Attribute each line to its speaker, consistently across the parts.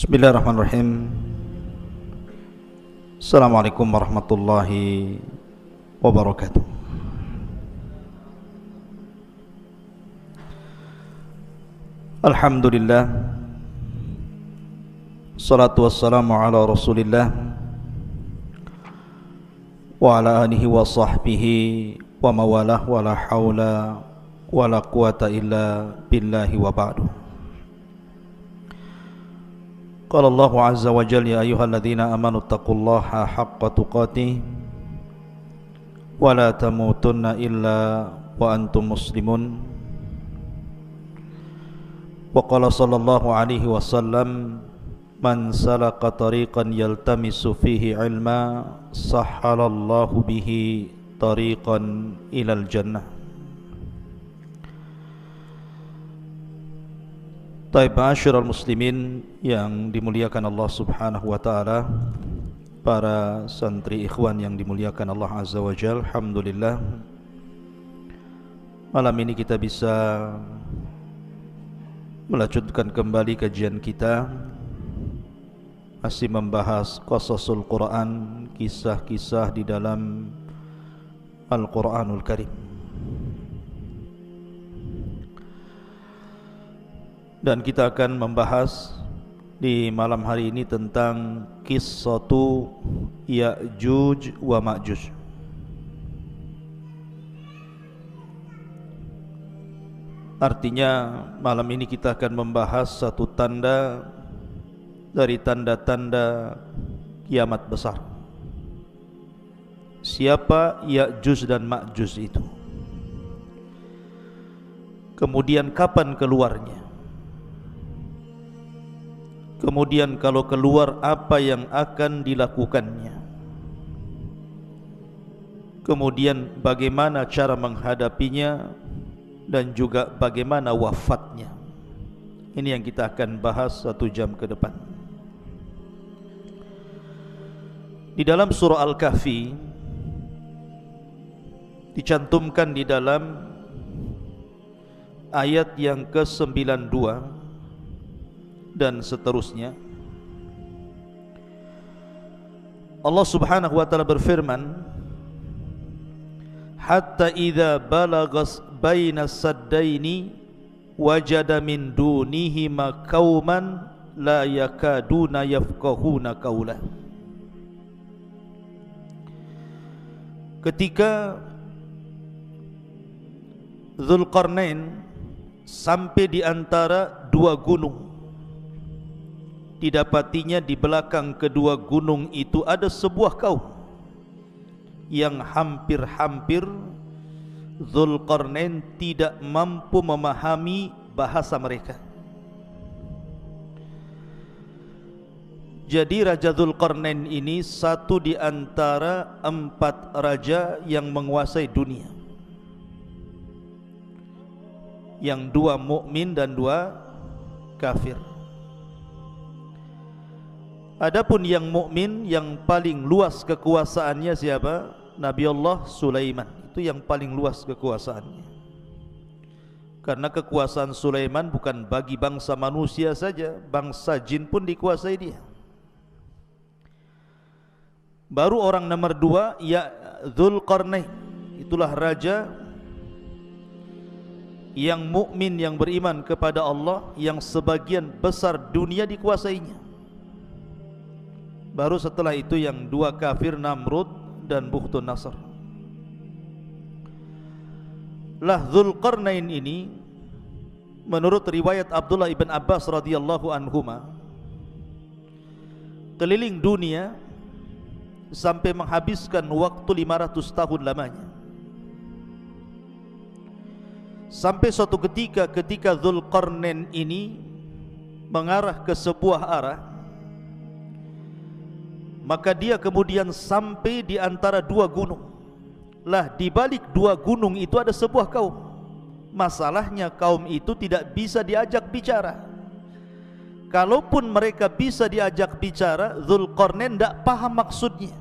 Speaker 1: Bismillahirrahmanirrahim. Assalamualaikum warahmatullahi wabarakatuh. Alhamdulillah, salatu wassalamu ala rasulillah wa ala alihi wa sahbihi wa mawalah wa la hawla wa la quwata illa billahi wa ba'du. Qala Allahu azza wa jalla, ya ayyuhalladzina amanu taqullaha haqqa tuqatih wa la tamutunna illa wa antum muslimun. Wa qala sallallahu alaihi wasallam, man salaka tariqan yaltamisu fihi ilma sahhalallahu bihi tariqan ilal jannah. Taib ma'asyiral muslimin yang dimuliakan Allah subhanahu wa ta'ala, para santri ikhwan yang dimuliakan Allah azza wa jalla, alhamdulillah malam ini kita bisa melanjutkan kembali kajian kita, masih membahas qasasul Quran, kisah-kisah di dalam Al-Quranul Karim. Dan kita akan membahas di malam hari ini tentang qissatu Ya'juj wa Ma'juj. Artinya malam ini kita akan membahas satu tanda dari tanda-tanda kiamat besar. Siapa Ya'juj dan Ma'juj itu? Kemudian kapan keluarnya? Kemudian kalau keluar, apa yang akan dilakukannya? Kemudian bagaimana cara menghadapinya, dan juga bagaimana wafatnya. Ini yang kita akan bahas 1 jam ke depan. Di dalam surah Al-Kahfi dicantumkan di dalam ayat yang ke-92 dan seterusnya, Allah subhanahu wa ta'ala berfirman, hatta idza balagas baina saddaini wajada min dunihima qauman la yakaduna yafqahuna qaula. Ketika Dzulqarnain sampai di antara 2 gunung, didapatinya di belakang kedua gunung itu ada sebuah kaum yang hampir-hampir Dzulqarnain tidak mampu memahami bahasa mereka. Jadi Raja Dzulqarnain ini satu di antara 4 raja yang menguasai dunia, yang 2 mukmin dan 2 kafir. Adapun yang mukmin yang paling luas kekuasaannya siapa? Nabi Allah Sulaiman. Itu yang paling luas kekuasaannya. Karena kekuasaan Sulaiman bukan bagi bangsa manusia saja, bangsa jin pun dikuasai dia. Baru orang nomor 2 ya Dzulqarnain. Itulah raja yang mukmin, yang beriman kepada Allah, yang sebagian besar dunia dikuasainya. Baru setelah itu yang 2 kafir, Namrud dan Bukhtun Nasr. Lah Dzulqarnain ini, menurut riwayat Abdullah ibn Abbas radhiyallahu anhuma, keliling dunia sampai menghabiskan waktu 500 tahun lamanya. Sampai suatu ketika Dzulqarnain ini mengarah ke sebuah arah, maka dia kemudian sampai di antara 2 gunung. Lah di balik 2 gunung itu ada sebuah kaum. Masalahnya kaum itu tidak bisa diajak bicara. Kalaupun mereka bisa diajak bicara, Dzulqarnain tidak paham maksudnya.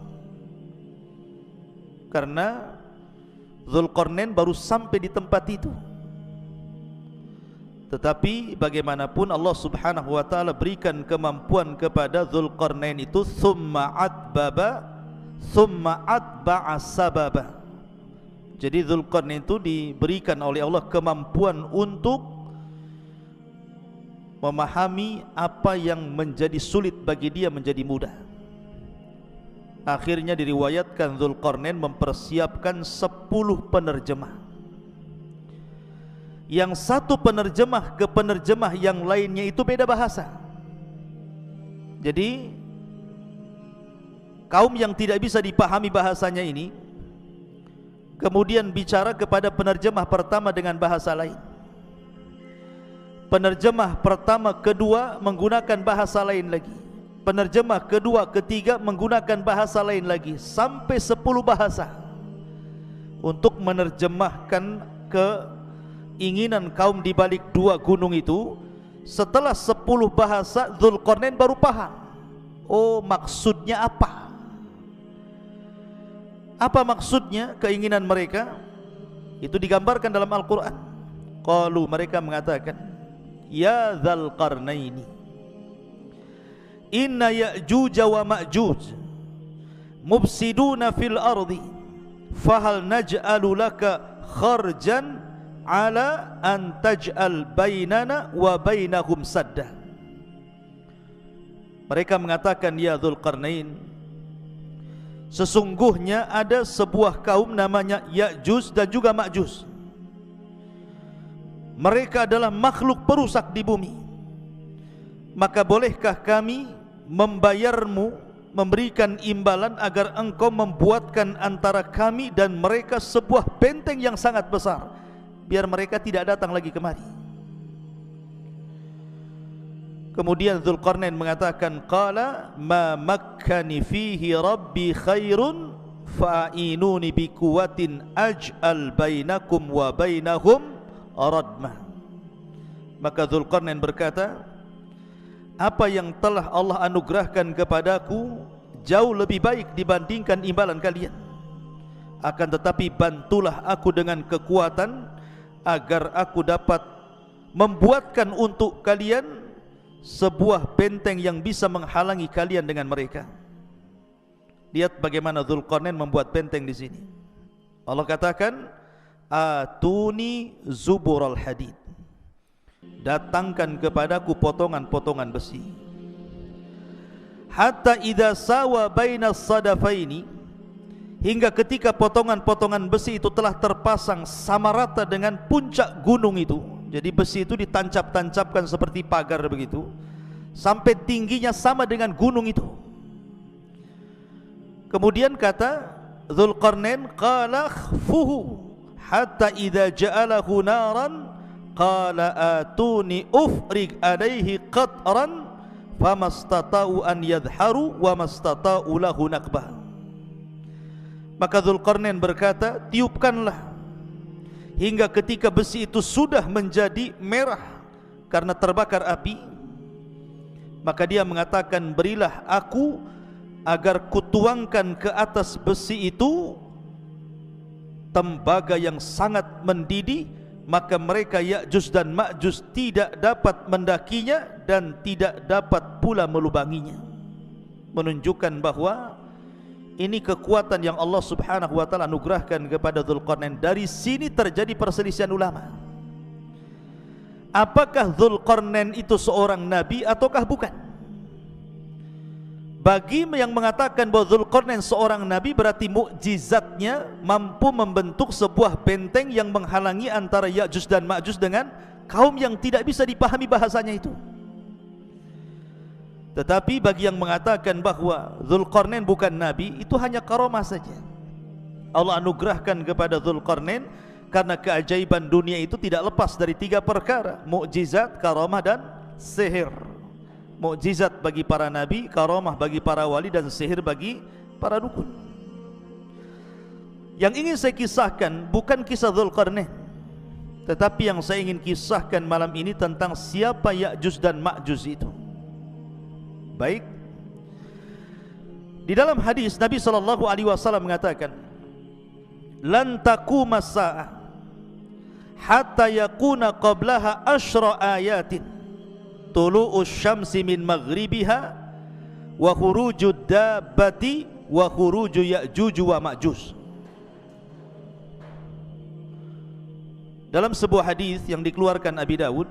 Speaker 1: Karena Dzulqarnain baru sampai di tempat itu. Tetapi bagaimanapun Allah Subhanahu wa taala berikan kemampuan kepada Dzulqarnain itu, tsumma atba'a sababa. Jadi Dzulqarnain itu diberikan oleh Allah kemampuan untuk memahami apa yang menjadi sulit bagi dia menjadi mudah. Akhirnya diriwayatkan Dzulqarnain mempersiapkan 10 penerjemah. Yang satu penerjemah ke penerjemah yang lainnya itu beda bahasa. Jadi kaum yang tidak bisa dipahami bahasanya ini kemudian bicara kepada penerjemah pertama dengan bahasa lain. Penerjemah pertama, kedua menggunakan bahasa lain lagi. Penerjemah kedua, ketiga menggunakan bahasa lain lagi, sampai 10 bahasa untuk menerjemahkan keinginan kaum di balik 2 gunung itu. Setelah 10 bahasa, Dzulqarnain baru paham, oh maksudnya apa. Apa maksudnya keinginan mereka? Itu digambarkan dalam Al-Quran. Qalu, mereka mengatakan, ya Dzulqarnaini, inna Ya'juj wa Ma'juj mufsiduna fil ardi fahal naj'alu laka kharjan ala an taj'al bainana wa bainahum sadda. Mereka mengatakan, ya Dzulqarnain, sesungguhnya ada sebuah kaum namanya Ya'juj dan juga Ma'juj. Mereka adalah makhluk perusak di bumi. Maka bolehkah kami membayarmu, memberikan imbalan agar engkau membuatkan antara kami dan mereka sebuah benteng yang sangat besar, biar mereka tidak datang lagi kemari. Kemudian Dzulqarnain mengatakan, qala ma makkani fihi rabbi khairun fa'inuni biquwatin aj'al bainakum wa bainahum radmah. Maka Dzulqarnain berkata, apa yang telah Allah anugerahkan kepadaku jauh lebih baik dibandingkan imbalan kalian. Akan tetapi bantulah aku dengan kekuatan agar aku dapat membuatkan untuk kalian sebuah benteng yang bisa menghalangi kalian dengan mereka. Lihat bagaimana Dzulqarnain membuat benteng di sini. Allah katakan, atuni zubural hadid, datangkan kepadaku potongan-potongan besi. Hatta idza sawa bainas sadafaini, hingga ketika potongan-potongan besi itu telah terpasang sama rata dengan puncak gunung itu. Jadi besi itu ditancap-tancapkan seperti pagar begitu, sampai tingginya sama dengan gunung itu. Kemudian kata Dzulqarnain, qala khfuhu hatta idza ja'alahu naran qala atuni ufrig alaihi qatran famastata'u an yadharu wa mastata'u lahu nakbah. Maka Dzulqarnain berkata, tiupkanlah hingga ketika besi itu sudah menjadi merah karena terbakar api. Maka dia mengatakan, berilah aku agar kutuangkan ke atas besi itu tembaga yang sangat mendidih, maka mereka Ya'juj dan Ma'juj tidak dapat mendakinya dan tidak dapat pula melubanginya. Menunjukkan bahwa ini kekuatan yang Allah Subhanahu wa taala anugerahkan kepada Dzulqarnain. Dari sini terjadi perselisihan ulama. Apakah Dzulqarnain itu seorang nabi ataukah bukan? Bagi yang mengatakan bahwa Dzulqarnain seorang nabi, berarti mukjizatnya mampu membentuk sebuah benteng yang menghalangi antara Ya'juj dan Ma'juj dengan kaum yang tidak bisa dipahami bahasanya itu. Tetapi bagi yang mengatakan bahwa Dzulqarnain bukan nabi, itu hanya karamah saja. Allah anugerahkan kepada Dzulqarnain karena keajaiban dunia itu tidak lepas dari 3 perkara: mukjizat, karamah dan sihir. Mukjizat bagi para nabi, karamah bagi para wali, dan sihir bagi para dukun. Yang ingin saya kisahkan bukan kisah Dzulqarnain, tetapi yang saya ingin kisahkan malam ini tentang siapa Ya'juj dan Ma'juj itu. Baik, di dalam hadis Nabi SAW mengatakan, lan taqumas sa'ah hatta yakuna qablaha asyra ayatin tulu'us syamsi min maghribiha wa khurujud dabbati wa khuruju ya'juj wa ma'juj. Dalam sebuah hadis yang dikeluarkan Abi Dawud,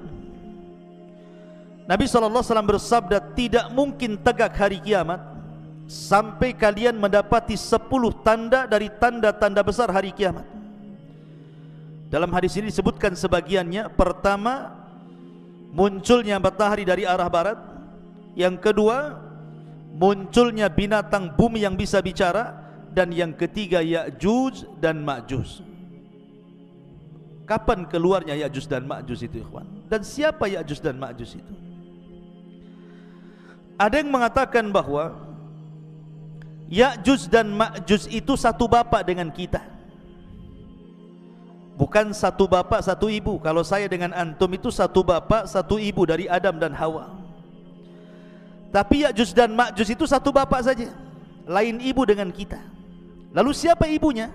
Speaker 1: Nabi SAW bersabda, tidak mungkin tegak hari kiamat sampai kalian mendapati 10 tanda dari tanda-tanda besar hari kiamat. Dalam hadis ini disebutkan sebagiannya. Pertama, munculnya matahari dari arah barat. Yang kedua, munculnya binatang bumi yang bisa bicara. Dan yang ketiga, Ya'juj dan Ma'juj. Kapan keluarnya Ya'juj dan Ma'juj itu, ikhwan? Dan siapa Ya'juj dan Ma'juj itu? Ada yang mengatakan bahwa Ya'juj dan Ma'juj itu satu bapak dengan kita, bukan satu bapak satu ibu. Kalau saya dengan antum itu satu bapak satu ibu, dari Adam dan Hawa. Tapi Ya'juj dan Ma'juj itu satu bapak saja, lain ibu dengan kita. Lalu siapa ibunya?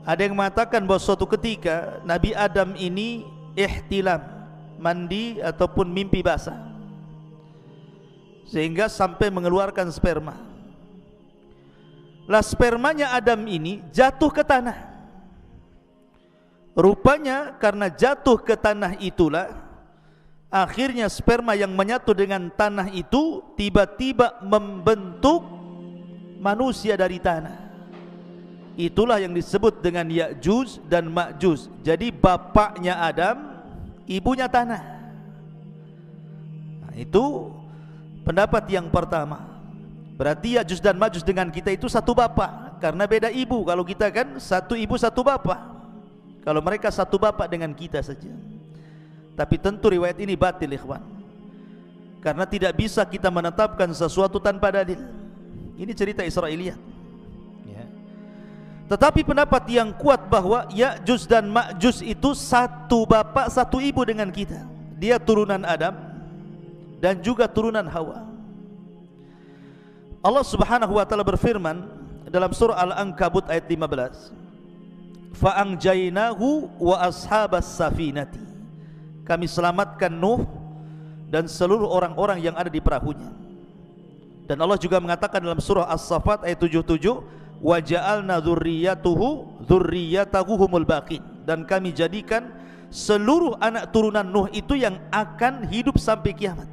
Speaker 1: Ada yang mengatakan bahwa suatu ketika Nabi Adam ini ihtilam, mandi ataupun mimpi basah, sehingga sampai mengeluarkan sperma. Lah spermanya Adam ini jatuh ke tanah. Rupanya karena jatuh ke tanah itulah akhirnya sperma yang menyatu dengan tanah itu tiba-tiba membentuk manusia dari tanah. Itulah yang disebut dengan Ya'juj dan Ma'juj. Jadi bapaknya Adam, ibunya tanah. Nah, itu pendapat yang pertama. Berarti Ya'juj dan Ma'juj dengan kita itu satu bapak, karena beda ibu. Kalau kita kan satu ibu satu bapak. Kalau mereka satu bapak dengan kita saja. Tapi tentu riwayat ini batil, ikhwan, karena tidak bisa kita menetapkan sesuatu tanpa dalil. Ini cerita Israiliyat ya. Tetapi pendapat yang kuat bahwa Ya'juj dan Ma'juj itu satu bapak satu ibu dengan kita. Dia turunan Adam dan juga turunan Hawa. Allah Subhanahu wa taala berfirman dalam surah Al-Ankabut ayat 15, fa'anjaynahu wa ashabas safinati, kami selamatkan Nuh dan seluruh orang-orang yang ada di perahunya. Dan Allah juga mengatakan dalam surah As-Saffat ayat 77, wa ja'alna dzurriyyatahu humul baqin, dan kami jadikan seluruh anak turunan Nuh itu yang akan hidup sampai kiamat.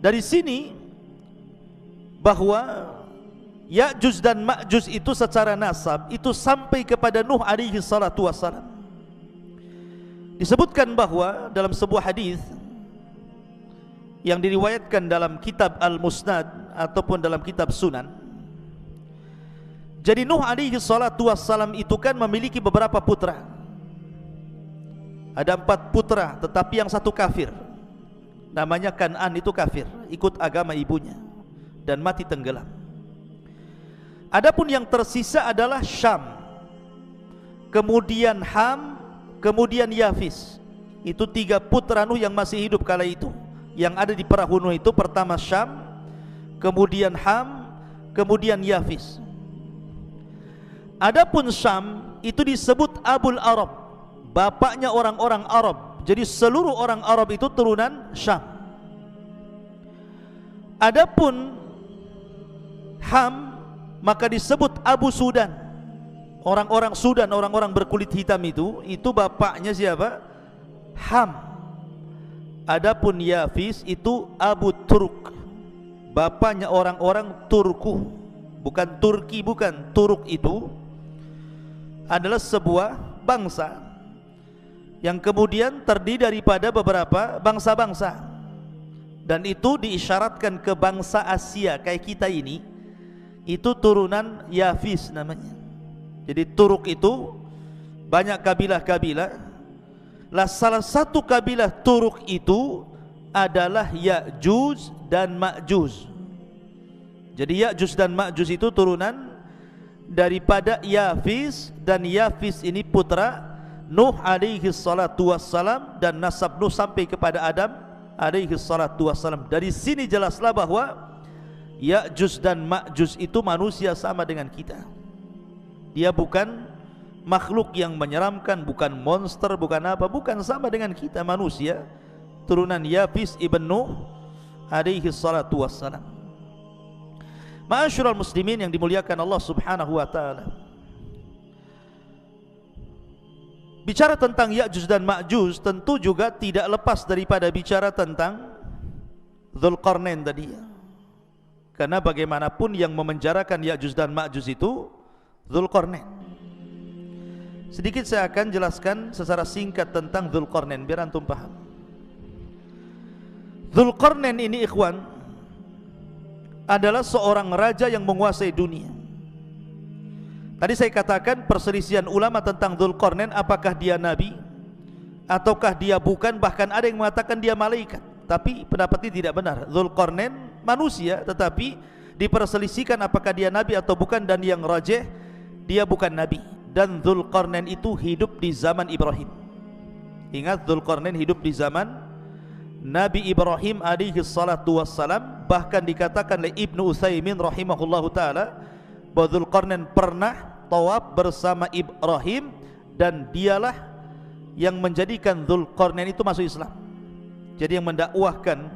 Speaker 1: Dari sini bahwa Ya'juj dan Ma'juj itu secara nasab itu sampai kepada Nuh alaihi salatu wassalam. Disebutkan bahwa dalam sebuah hadis yang diriwayatkan dalam kitab Al-Musnad ataupun dalam kitab Sunan, jadi Nuh alaihi salatu wassalam itu kan memiliki beberapa putra. Ada 4 putra, tetapi yang satu kafir, namanya Kan'an, itu kafir, ikut agama ibunya dan mati tenggelam. Adapun yang tersisa adalah Syam, kemudian Ham, kemudian Yafis. Itu 3 putra Nuh yang masih hidup kala itu, yang ada di perahu Nuh itu. Pertama Syam, kemudian Ham, kemudian Yafis. Adapun Syam itu disebut Abul Arab, bapaknya orang-orang Arab. Jadi seluruh orang Arab itu turunan Syam. Adapun Ham maka disebut Abu Sudan, orang-orang Sudan, orang-orang berkulit hitam itu bapaknya siapa? Ham. Adapun Yafis itu Abu Turk, bapaknya orang-orang Turku, bukan Turki, bukan. Turk itu adalah sebuah bangsa yang kemudian terdiri daripada beberapa bangsa-bangsa, dan itu diisyaratkan ke bangsa Asia kayak kita ini, itu turunan Yafis namanya. Jadi Turk itu banyak kabilah-kabilah. Lah salah satu kabilah Turk itu adalah Ya'juj dan Ma'juj. Jadi Ya'juj dan Ma'juj itu turunan daripada Yafis, dan Yafis ini putra Nuh alaihi salatu wassalam, dan nasab Nuh sampai kepada Adam alaihi salatu wassalam. Dari sini jelaslah bahwa Ya'juj dan Ma'juj itu manusia sama dengan kita. Dia bukan makhluk yang menyeramkan, bukan monster, bukan apa, bukan, sama dengan kita manusia, turunan Yafis ibn Nuh alaihi salatu wassalam. Ma'asyiral muslimin yang dimuliakan Allah Subhanahu wa taala. Bicara tentang Ya'juj dan Ma'juj tentu juga tidak lepas daripada bicara tentang Dzulqarnain tadi. Karena bagaimanapun yang memenjarakan Ya'juj dan Ma'juj itu Dzulqarnain. Sedikit saya akan jelaskan secara singkat tentang Dzulqarnain biar antum paham. Dzulqarnain ini ikhwan adalah seorang raja yang menguasai dunia. Tadi saya katakan perselisihan ulama tentang Dzulqarnain, apakah dia nabi ataukah dia bukan, bahkan ada yang mengatakan dia malaikat. Tapi pendapat ini tidak benar. Dzulqarnain manusia, tetapi diperselisihkan apakah dia nabi atau bukan, dan yang rajih dia bukan nabi. Dan Dzulqarnain itu hidup di zaman Ibrahim. Ingat, Dzulqarnain hidup di zaman Nabi Ibrahim alaihi salatu wassalam. Bahkan dikatakan oleh Ibnu Utsaimin rahimahullahu taala bahwa Dzulqarnain pernah tawaf bersama Ibrahim, dan dialah yang menjadikan Dzulqarnain itu masuk Islam. Jadi yang mendakwahkan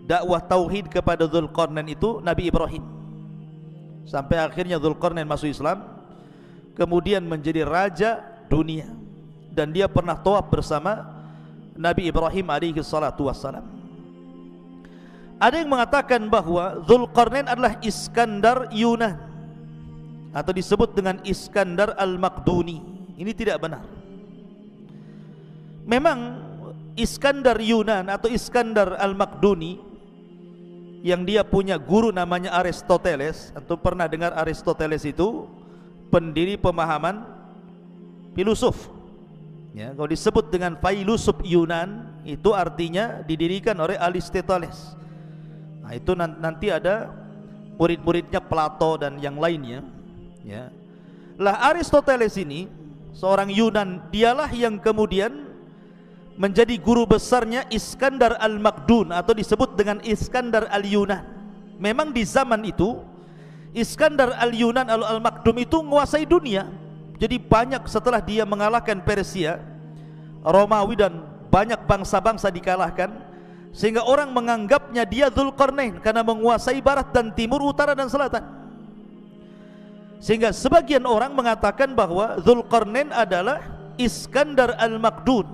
Speaker 1: dakwah tauhid kepada Dzulqarnain itu Nabi Ibrahim, sampai akhirnya Dzulqarnain masuk Islam, kemudian menjadi raja dunia, dan dia pernah tawaf bersama Nabi Ibrahim alaihi salatu wassalam. Ada yang mengatakan bahwa Dzulqarnain adalah Iskandar Yunan, atau disebut dengan Iskandar Al-Maqduni. Ini tidak benar. Memang Iskandar Yunan atau Iskandar Al-Maqduni yang dia punya guru namanya Aristoteles. Atau pernah dengar Aristoteles itu pendiri pemahaman filosof ya, kalau disebut dengan filosof Yunan itu artinya didirikan oleh Aristoteles. Nah, itu nanti ada murid-muridnya Plato dan yang lainnya ya. Lah Aristoteles ini seorang Yunan, dialah yang kemudian menjadi guru besarnya Iskandar Al-Maqdun atau disebut dengan Iskandar Al-Yunan. Memang di zaman itu Iskandar Al-Yunan Al-Maqdum itu menguasai dunia. Jadi banyak, setelah dia mengalahkan Persia, Romawi dan banyak bangsa-bangsa dikalahkan, sehingga orang menganggapnya dia Dzulqarnain karena menguasai barat dan timur, utara dan selatan. Sehingga sebagian orang mengatakan bahwa Dzulqarnain adalah Iskandar Al-Maqdun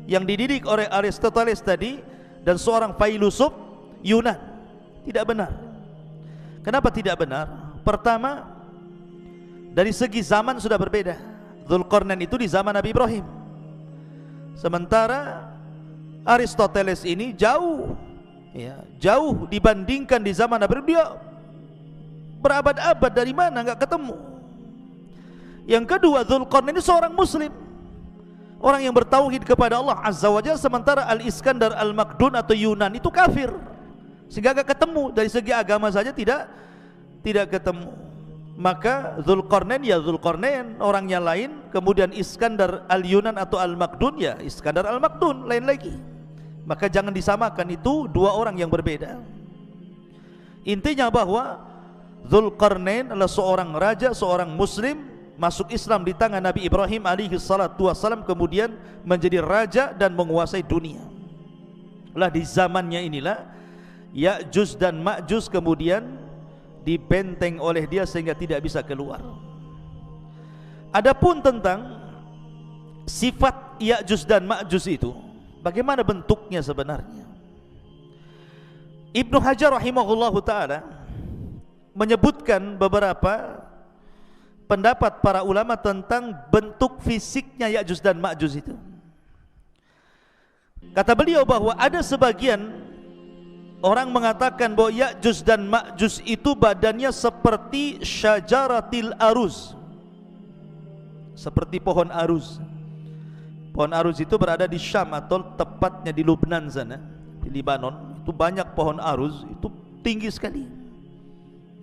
Speaker 1: yang dididik oleh Aristoteles tadi dan seorang filosof Yunan. Tidak benar. Kenapa tidak benar? Pertama, dari segi zaman sudah berbeda. Dzulqarnain itu di zaman Nabi Ibrahim, sementara Aristoteles ini jauh ya, jauh dibandingkan di zaman Nabi Ibrahim. Dia berabad-abad, dari mana nggak ketemu. Yang kedua, Dzulqarnain ini seorang muslim, orang yang bertauhid kepada Allah Azza wa Jalla, sementara Al-Iskandar Al-Maqdun atau Yunan itu kafir, sehingga gak ketemu. Dari segi agama saja tidak ketemu. Maka Dzulqarnain ya Dzulqarnain, orangnya lain. Kemudian Iskandar Al-Yunan atau Al-Maqdun ya Iskandar Al-Maqdun, lain lagi. Maka jangan disamakan, itu dua orang yang berbeda. Intinya bahwa Dzulqarnain adalah seorang raja, seorang muslim, masuk Islam di tangan Nabi Ibrahim alaihi salatu wassalam, kemudian menjadi raja dan menguasai dunia. Lah di zamannya inilah Ya'juj dan Ma'juj kemudian dibenteng oleh dia sehingga tidak bisa keluar. Adapun tentang sifat Ya'juj dan Ma'juj itu, bagaimana bentuknya sebenarnya? Ibnu Hajar rahimahullahu taala menyebutkan beberapa pendapat para ulama tentang bentuk fisiknya Ya'juj dan Ma'juj itu. Kata beliau bahwa ada sebagian orang mengatakan bahwa Ya'juj dan Ma'juj itu badannya seperti syajaratil aruz, seperti pohon aruz. Pohon aruz itu berada di Syam atau tepatnya di Lubnan sana, di Libanon. Itu banyak pohon aruz, itu tinggi sekali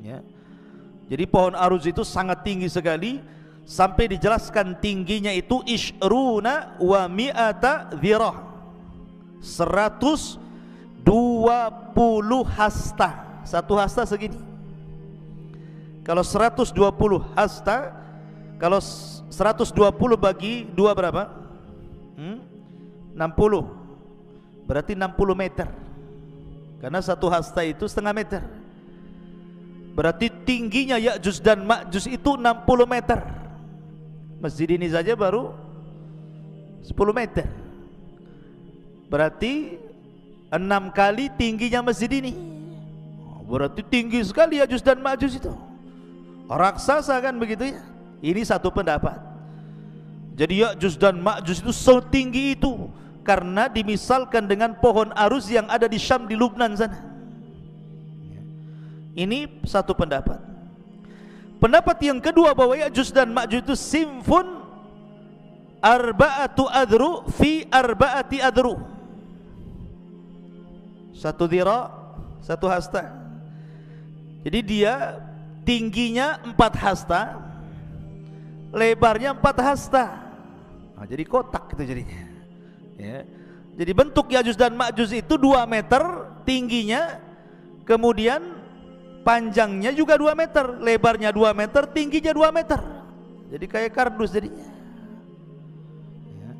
Speaker 1: ya. Jadi pohon aruz itu sangat tinggi sekali, sampai dijelaskan tingginya itu ishruna wa mi'ata dhirah, 120 hasta. Satu hasta segini. Kalau 120 hasta, Kalau 120 bagi 2 berapa? 60. Berarti 60 meter. Karena satu hasta itu setengah meter. Berarti tingginya Ya'juj dan Ma'juj itu 60 meter. Masjid ini saja baru 10 meter. Berarti 6 kali tingginya masjid ini. Berarti tinggi sekali Ya'juj dan Ma'juj itu. Raksasa kan begitu ya. Ini satu pendapat. Jadi Ya'juj dan Ma'juj itu setinggi itu karena dimisalkan dengan pohon arus yang ada di Syam, di Lubnan sana. Ini satu pendapat. Pendapat yang kedua bahwa Ya'juj dan Ma'juj itu simfun arba'atu adru fi arba'ati adru. Satu dhira, satu hasta. Jadi dia tingginya 4 hasta, lebarnya 4 hasta. Nah, jadi kotak itu jadinya. Ya. Jadi bentuk Ya'juj dan Ma'juj itu 2 meter tingginya, kemudian panjangnya juga 2 meter, lebarnya 2 meter, tingginya 2 meter. Jadi kayak kardus jadinya. Ya.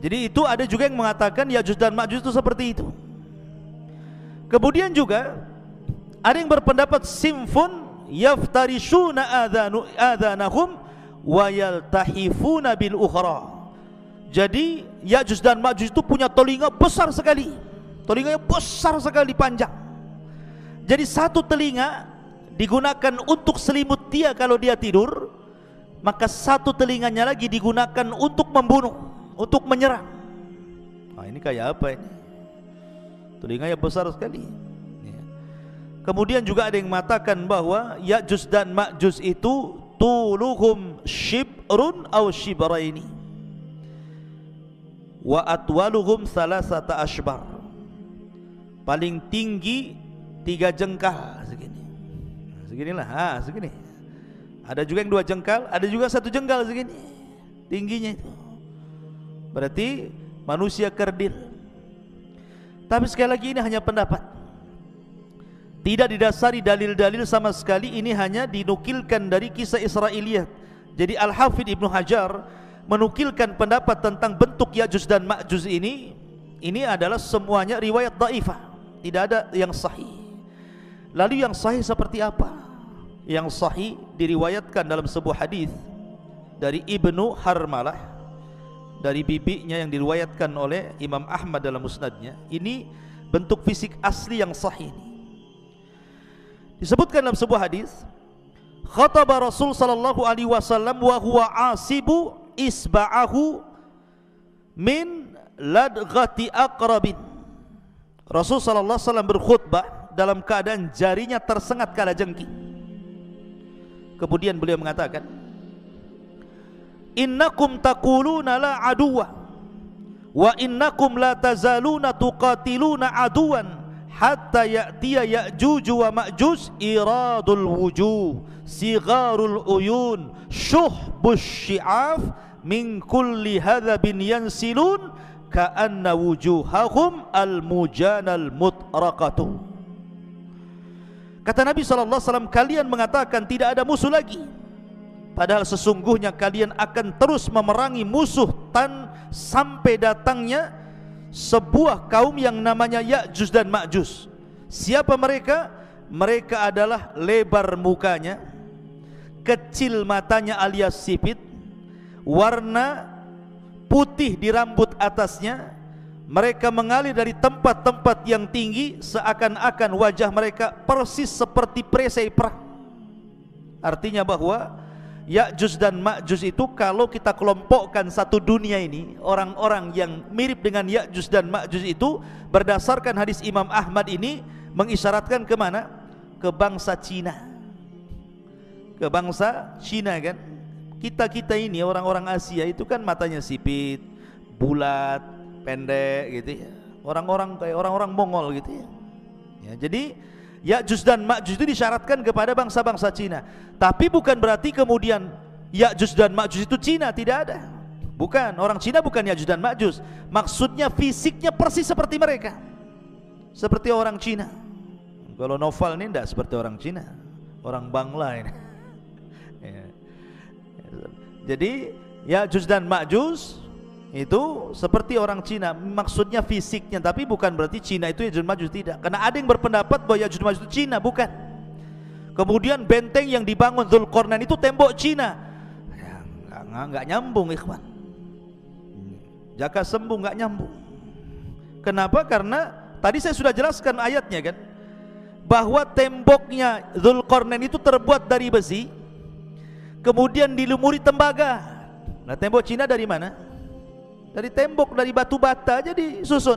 Speaker 1: Jadi itu ada juga yang mengatakan Ya'juj dan Ma'juj itu seperti itu. Kemudian juga ada yang berpendapat simfun yaftarishuna adhanahum wa yaltahifuna bil ukhra. Jadi Ya'juj dan Ma'juj itu punya telinga besar sekali. Telinganya besar sekali, panjang. Jadi satu telinga digunakan untuk selimut dia kalau dia tidur, maka satu telinganya lagi digunakan untuk membunuh, untuk menyerang. Nah, ini kayak apa ini? Telinganya besar sekali. Kemudian juga ada yang mengatakan bahwa Ya'juj dan Ma'juj itu tuluhum shibrun aw shibraini wa atwaluhum salasata ashbar. Paling tinggi 3 jengkal segini. Seginilah, segini. Ada juga yang 2 jengkal, ada juga 1 jengkal segini tingginya itu. Berarti manusia kerdil. Tapi sekali lagi ini hanya pendapat, tidak didasari dalil-dalil sama sekali. Ini hanya dinukilkan dari kisah Israiliyat. Jadi Al-Hafidh Ibnu Hajar menukilkan pendapat tentang bentuk Ya'juj dan Ma'juj ini adalah semuanya riwayat dhaifah, tidak ada yang sahih. Lalu yang sahih seperti apa? Yang sahih diriwayatkan dalam sebuah hadis dari Ibnu Harmalah, dari bibinya, yang diriwayatkan oleh Imam Ahmad dalam musnadnya. Ini bentuk fisik asli yang sahih. Disebutkan dalam sebuah hadis, khataba Rasul sallallahu alaihi wasallam wa huwa asibu isba'ahu min ladghati aqrabin. Rasul sallallahu alaihi wasallam berkhutbah dalam keadaan jarinya tersengat kalajengking. Kemudian beliau mengatakan, innakum taquluna la aduwa wa innakum la tazaluna tuqatiluna aduwan hatta ya'tiya Ya'juj wa Ma'juj iradul wujuh sigharul uyun syuhbus syi'af min kulli hadhabin yansilun ka'anna wujuhahum al-mujanal mutraqatu. Kata Nabi SAW, kalian mengatakan tidak ada musuh lagi, padahal sesungguhnya kalian akan terus memerangi musuh sampai datangnya sebuah kaum yang namanya Ya'juj dan Ma'juj. Siapa mereka? Mereka adalah lebar mukanya, kecil matanya alias sipit, warna putih di rambut atasnya. Mereka mengalir dari tempat-tempat yang tinggi, seakan-akan wajah mereka persis seperti perisai perang. Artinya bahwa Ya'juj dan Ma'juj itu kalau kita kelompokkan satu dunia ini, orang-orang yang mirip dengan Ya'juj dan Ma'juj itu berdasarkan hadis Imam Ahmad ini mengisyaratkan kemana? Ke bangsa Cina. Ke bangsa Cina kan. Kita ini orang-orang Asia itu kan matanya sipit, bulat, pendek gitu ya. Orang-orang kayak orang-orang Mongol gitu ya. Ya, jadi Ya'juj dan Ma'juj itu disyaratkan kepada bangsa-bangsa Cina. Tapi bukan berarti kemudian Ya'juj dan Ma'juj itu Cina, tidak ada. Bukan, orang Cina bukan Ya'juj dan Ma'juj. Maksudnya fisiknya persis seperti mereka, seperti orang Cina. Kalau Novel ini tidak seperti orang Cina, orang Bangla ini. Ya. Jadi Ya'juj dan Ma'juj itu seperti orang Cina, maksudnya fisiknya, tapi bukan berarti Cina itu Ya'juj Ma'juj, tidak. Karena ada yang berpendapat bahwa Ya'juj Ma'juj itu Cina, bukan. Kemudian benteng yang dibangun Dzulqarnain itu tembok Cina, ya, nggak nyambung ikhwan. Jaka sembung nggak nyambung. Kenapa? Karena tadi saya sudah jelaskan ayatnya kan, bahwa temboknya Dzulqarnain itu terbuat dari besi, kemudian dilumuri tembaga. Nah, tembok Cina dari mana? Dari tembok, dari batu bata aja disusun.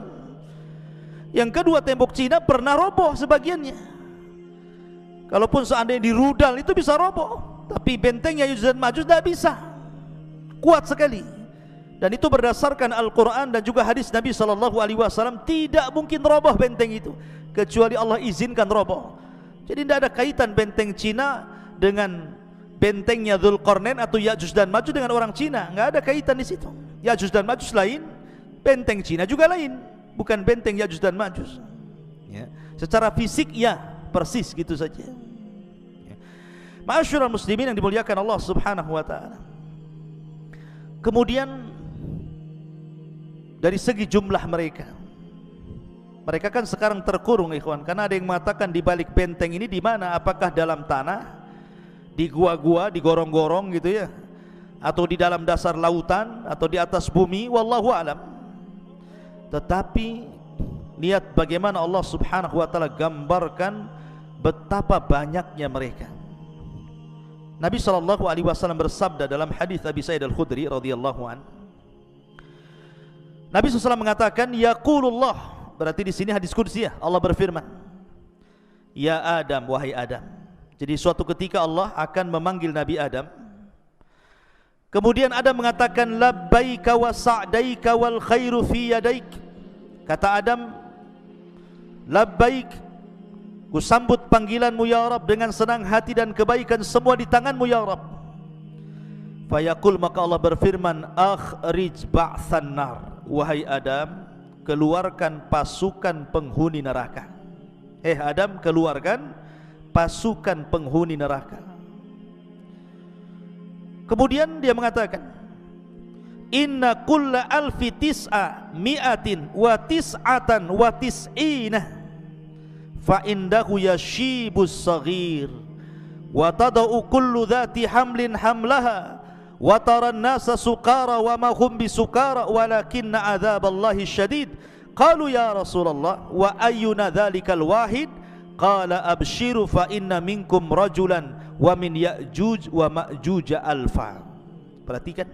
Speaker 1: Yang kedua, tembok Cina pernah roboh sebagiannya. Kalaupun seandainya dirudal itu bisa roboh, tapi bentengnya Ya'juj dan Ma'juj tidak bisa, kuat sekali. Dan itu berdasarkan Al-Quran dan juga hadis Nabi SAW. Tidak mungkin roboh benteng itu kecuali Allah izinkan roboh. Jadi tidak ada kaitan benteng Cina dengan bentengnya Dzulqarnain atau Ya'juj dan Ma'juj dengan orang Cina. Nggak ada kaitan di situ. Ya'juj dan Ma'juj lain, benteng Cina juga lain, bukan benteng Ya'juj dan Ma'juj. Ya. Secara fisik ya persis gitu saja. Ya. Ma'asyiral muslimin yang dimuliakan Allah Subhanahu wa taala. Kemudian dari segi jumlah mereka kan sekarang terkurung ikhwan, karena ada yang mengatakan di balik benteng ini di mana? Apakah dalam tanah, di gua-gua, di gorong-gorong gitu ya, atau di dalam dasar lautan, atau di atas bumi, wallahu alam. Tetapi lihat bagaimana Allah Subhanahu wa taala gambarkan betapa banyaknya mereka. Nabi SAW bersabda dalam hadis Abi Sa'id Al-Khudri radhiyallahu an. Nabi SAW mengatakan, yaqulullah, berarti di sini hadis qudsi ya, Allah berfirman, ya Adam, wahai Adam. Jadi suatu ketika Allah akan memanggil Nabi Adam. Kemudian Adam mengatakan, labbaika wa sa'daika wal khairu fi yadaik. Kata Adam, labbaik, ku sambut panggilanmu ya Rabb dengan senang hati dan kebaikan semua di tanganmu ya Rabb. Fayaqul, maka Allah berfirman, akhrij ba'than nar. Wahai Adam, keluarkan pasukan penghuni neraka. Adam, keluarkan pasukan penghuni neraka. Kemudian dia mengatakan, inna kulla alfi tis'a mi'atin wa tis'atan wa tis'ina fa indahu yashibus saghir wa tada'u kullu dhati hamlin hamlaha wa taran nasa sukara wa ma hum bisukara walakinna adzaballahi syadid. Qalu ya Rasulullah wa ayyuna dhalikal wahid? Qala abshiru fa inna minkum rajulan wa min Ya'juj wa Ma'juj alfa. Perhatikan.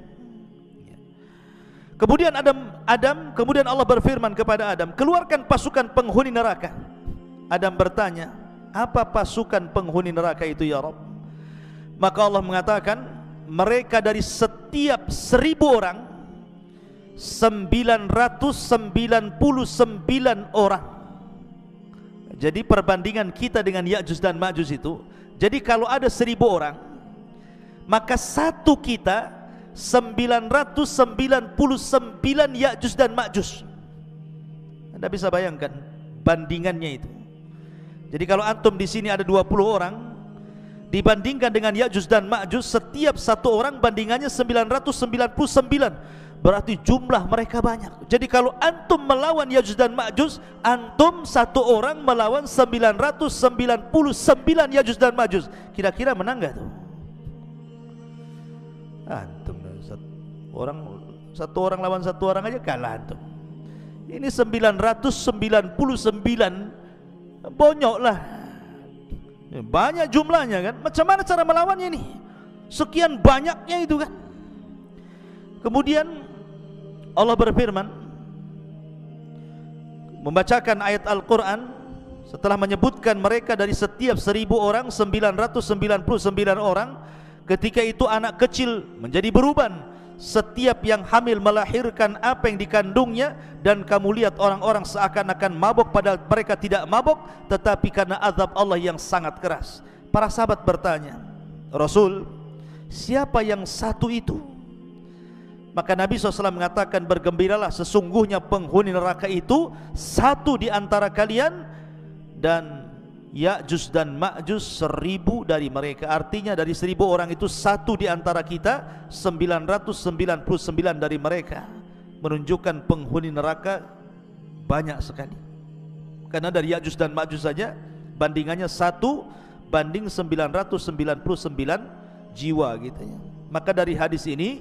Speaker 1: Kemudian kemudian Allah berfirman kepada Adam, keluarkan pasukan penghuni neraka. Adam bertanya, apa pasukan penghuni neraka itu ya Rabb? Maka Allah mengatakan, mereka dari setiap 1000 orang 999 orang. Jadi perbandingan kita dengan Ya'juj dan Ma'juj itu, jadi kalau ada 1000 orang, maka satu kita 999 Ya'juj dan Ma'juj. Anda bisa bayangkan bandingannya itu. Jadi kalau antum di sini ada 20 orang, dibandingkan dengan Ya'juj dan Ma'juj, setiap satu orang bandingannya 999. Berarti jumlah mereka banyak. Jadi kalau antum melawan Ya'juj dan Ma'juj, antum satu orang melawan 999 Ya'juj dan Ma'juj. Kira-kira menang gak tuh? Antum satu orang lawan satu orang aja kalah antum. Ini 999, bonyok lah. Banyak jumlahnya kan. Macam mana cara melawannya ini? Sekian banyaknya itu kan. Kemudian Allah berfirman, membacakan ayat Al-Quran setelah menyebutkan mereka dari setiap 1000 orang 999 orang. Ketika itu anak kecil menjadi beruban, setiap yang hamil melahirkan apa yang dikandungnya, dan kamu lihat orang-orang seakan-akan mabuk padahal mereka tidak mabuk, tetapi karena azab Allah yang sangat keras. Para sahabat bertanya, Rasul, siapa yang satu itu? Maka Nabi SAW mengatakan, bergembiralah, sesungguhnya penghuni neraka itu satu di antara kalian, dan Ya'juj dan Ma'juj 1000 dari mereka. Artinya dari 1000 orang itu satu di antara kita, 999 dari mereka. Menunjukkan penghuni neraka banyak sekali. Karena dari Ya'juj dan Ma'juj saja bandingannya 1 banding 999 jiwa gitu ya. Maka dari hadis ini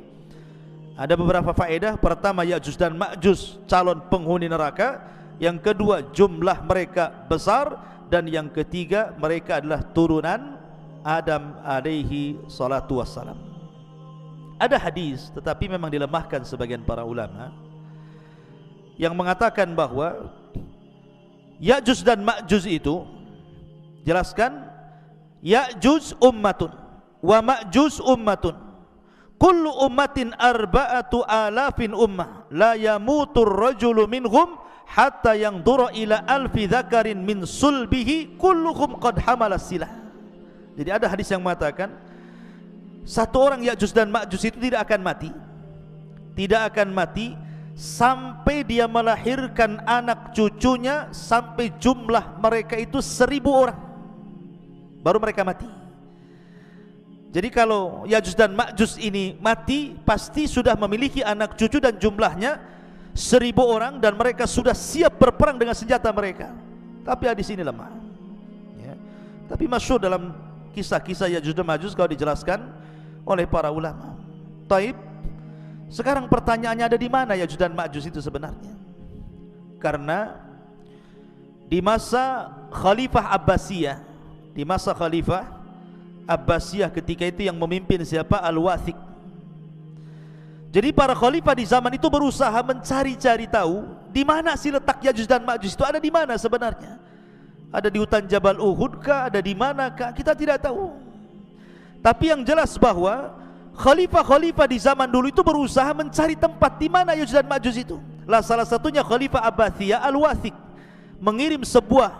Speaker 1: ada beberapa faedah. Pertama, Ya'juj dan Ma'juj calon penghuni neraka. Yang kedua, jumlah mereka besar. Dan yang ketiga, mereka adalah turunan Adam alaihi salatu wassalam. Ada hadis, tetapi memang dilemahkan sebagian para ulama, yang mengatakan bahwa Ya'juj dan Ma'juj itu, jelaskan, Ya'juj ummatun wa Ma'juj ummatun, kullu ummatin arba'atu alafin ummah, la yamutur rajulu minhum hatta yang dura ila alfi dzakarin min sulbihi kulluhum qad hamala silah. Jadi ada hadis yang mengatakan satu orang Ya'juj dan Ma'juj itu tidak akan mati, tidak akan mati sampai dia melahirkan anak cucunya, sampai jumlah mereka itu 1000 orang baru mereka mati. Jadi kalau Ya'juj dan Ma'juj ini mati, pasti sudah memiliki anak cucu dan jumlahnya 1000 orang, dan mereka sudah siap berperang dengan senjata mereka. Tapi hadis ini lemah ya. Tapi masyhur dalam kisah-kisah Ya'juj dan Ma'juj kalau dijelaskan oleh para ulama. Taib, sekarang pertanyaannya, ada di mana Ya'juj dan Ma'juj itu sebenarnya? Karena di masa Khalifah Abbasiyah, di masa Khalifah Abbasiyah ketika itu yang memimpin siapa? Al-Wathiq. Jadi para khalifah di zaman itu berusaha mencari-cari tahu di mana sih letak Ya'juj dan Ma'juj itu, ada di mana sebenarnya? Ada di hutan Jabal Uhud kah? Ada di mana kah? Kita tidak tahu. Tapi yang jelas bahwa khalifah-khalifah di zaman dulu itu berusaha mencari tempat di mana Ya'juj dan Ma'juj itu. Lah salah satunya Khalifah Abbasiyah Al-Wathiq mengirim sebuah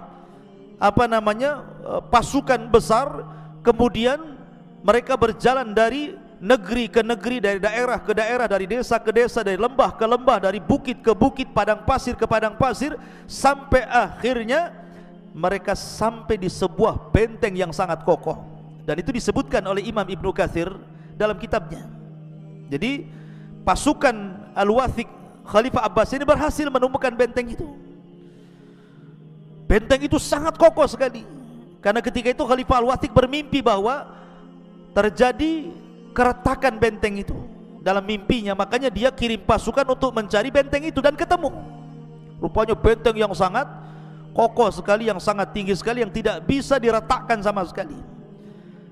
Speaker 1: pasukan besar, kemudian mereka berjalan dari negeri ke negeri, dari daerah ke daerah, dari desa ke desa, dari lembah ke lembah, dari bukit ke bukit, padang pasir ke padang pasir, sampai akhirnya mereka sampai di sebuah benteng yang sangat kokoh. Dan itu disebutkan oleh Imam Ibnu Katsir dalam kitabnya. Jadi pasukan Al-Wathiq Khalifah Abbas ini berhasil menemukan benteng itu. Benteng itu sangat kokoh sekali. Karena ketika itu Khalifah Al-Wathiq bermimpi bahwa terjadi keretakan benteng itu dalam mimpinya, makanya dia kirim pasukan untuk mencari benteng itu, dan ketemu. Rupanya benteng yang sangat kokoh sekali, yang sangat tinggi sekali, yang tidak bisa diretakkan sama sekali.